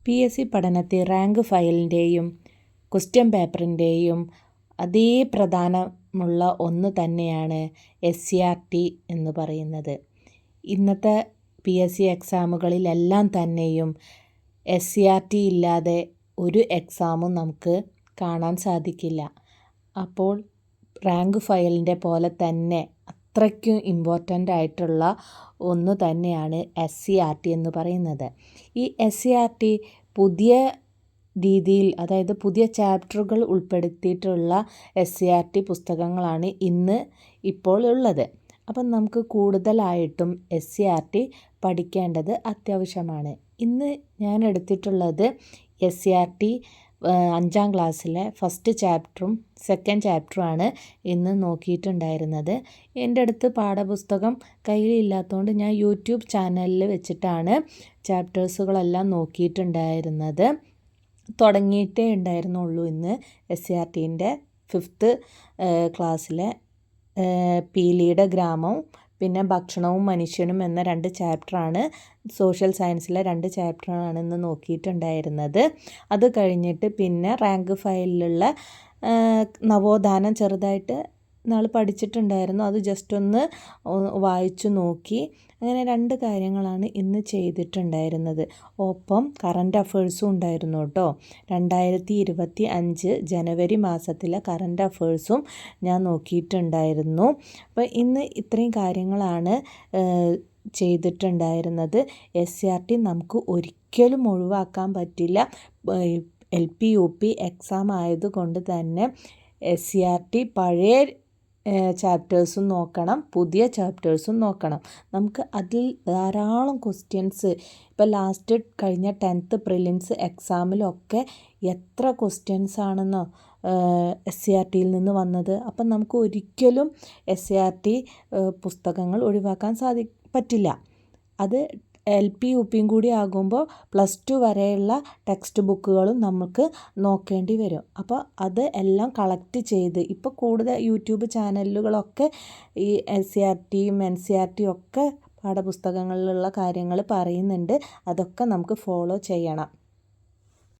PSC പഠനത്തിൽ rank ഫയലിൻ്റെയും question പേപ്പറിൻ്റെയും അതേ പ്രധാനമുള്ള ഒന്ന് തന്നെയാണ് SCRT എന്ന് പറയുന്നത്. ഇന്നത്തെ PSC എക്സാമുകളിലെല്ലാം തന്നെയും SCRT ഇല്ലാതെ ഒരു എക്സാമും നമുക്ക് കാണാൻ സാധിക്കില്ല. അപ്പോൾ റാങ്ക് ഫയലിൻ്റെ പോലെ തന്നെ അത്രയ്ക്കും ഇമ്പോർട്ടൻ്റ് ആയിട്ടുള്ള ഒന്ന് തന്നെയാണ് SCRT എന്ന് പറയുന്നത്. ഈ SCRT പുതിയ രീതിയിൽ, അതായത് പുതിയ ചാപ്റ്ററുകൾ ഉൾപ്പെടുത്തിയിട്ടുള്ള SCRT പുസ്തകങ്ങളാണ് ഇപ്പോൾ ഉള്ളത്. അപ്പം നമുക്ക് കൂടുതലായിട്ടും SCRT പഠിക്കേണ്ടത് അത്യാവശ്യമാണ്. ഇന്ന് ഞാൻ എടുത്തിട്ടുള്ളത് SCRT 5ാം ക്ലാസ്സിലെ ഫസ്റ്റ് ചാപ്റ്ററും സെക്കൻഡ് ചാപ്റ്ററുമാണ് ഇന്ന് നോക്കിയിട്ടുണ്ടായിരുന്നത്. എൻ്റെ അടുത്ത് പാഠപുസ്തകം കയ്യിലില്ലാത്തതുകൊണ്ട് ഞാൻ യൂട്യൂബ് ചാനലിൽ വെച്ചിട്ടാണ് ചാപ്റ്റേഴ്സുകളെല്ലാം നോക്കിയിട്ടുണ്ടായിരുന്നത്. തുടങ്ങിയിട്ടേ ഉണ്ടായിരുന്നുള്ളൂ. ഇന്ന് SCRTൻ്റെ 5th ക്ലാസ്സിലെ പീലിയുടെ ഗ്രാമവും പിന്നെ ഭക്ഷണവും മനുഷ്യനും എന്ന 2 ചാപ്റ്ററാണ്, സോഷ്യൽ സയൻസിലെ 2 ചാപ്റ്ററാണ് ഇന്ന് നോക്കിയിട്ടുണ്ടായിരുന്നത്. അത് കഴിഞ്ഞിട്ട് പിന്നെ റാങ്ക് ഫയലിലുള്ള നവോത്ഥാനം ചെറുതായിട്ട് പഠിച്ചിട്ടുണ്ടായിരുന്നു. അത് ജസ്റ്റ് ഒന്ന് വായിച്ചു നോക്കി. അങ്ങനെ 2 കാര്യങ്ങളാണ് ഇന്ന് ചെയ്തിട്ടുണ്ടായിരുന്നത്. ഒപ്പം കറണ്ട് അഫേഴ്സും ഉണ്ടായിരുന്നു കേട്ടോ. 2025 ജനുവരി മാസത്തിലെ കറണ്ട് അഫേഴ്സും ഞാൻ നോക്കിയിട്ടുണ്ടായിരുന്നു. അപ്പോൾ ഇന്ന് ഇത്രയും കാര്യങ്ങളാണ് ചെയ്തിട്ടുണ്ടായിരുന്നത്. SCRT നമുക്ക് ഒരിക്കലും ഒഴിവാക്കാൻ പറ്റില്ല. LP UP എക്സാം ആയതുകൊണ്ട് തന്നെ SCRT പഴയ ചാപ്റ്റേഴ്സും നോക്കണം, പുതിയ ചാപ്റ്റേഴ്സും നോക്കണം. നമുക്ക് അതിൽ ധാരാളം ക്വസ്റ്റ്യൻസ്, ഇപ്പോൾ ലാസ്റ്റ് കഴിഞ്ഞ 10th പ്രിലിംസ് എക്സാമിലൊക്കെ എത്ര ക്വസ്റ്റ്യൻസ് ആണെന്നോ SCRTയിൽ നിന്ന് വന്നത്. അപ്പം നമുക്ക് ഒരിക്കലും SCRT പുസ്തകങ്ങൾ ഒഴിവാക്കാൻ പറ്റില്ല. അത് LP UPയും കൂടി ആകുമ്പോൾ +2 വരെയുള്ള ടെക്സ്റ്റ് ബുക്കുകളും നമുക്ക് നോക്കേണ്ടി വരും. അപ്പോൾ അത് എല്ലാം കളക്ട് ചെയ്ത്, ഇപ്പോൾ കൂടുതൽ യൂട്യൂബ് ചാനലുകളൊക്കെ ഈ SCRTയും NCERTയും ഒക്കെ പാഠപുസ്തകങ്ങളിലുള്ള കാര്യങ്ങൾ പറയുന്നുണ്ട്. അതൊക്കെ നമുക്ക് ഫോളോ ചെയ്യണം.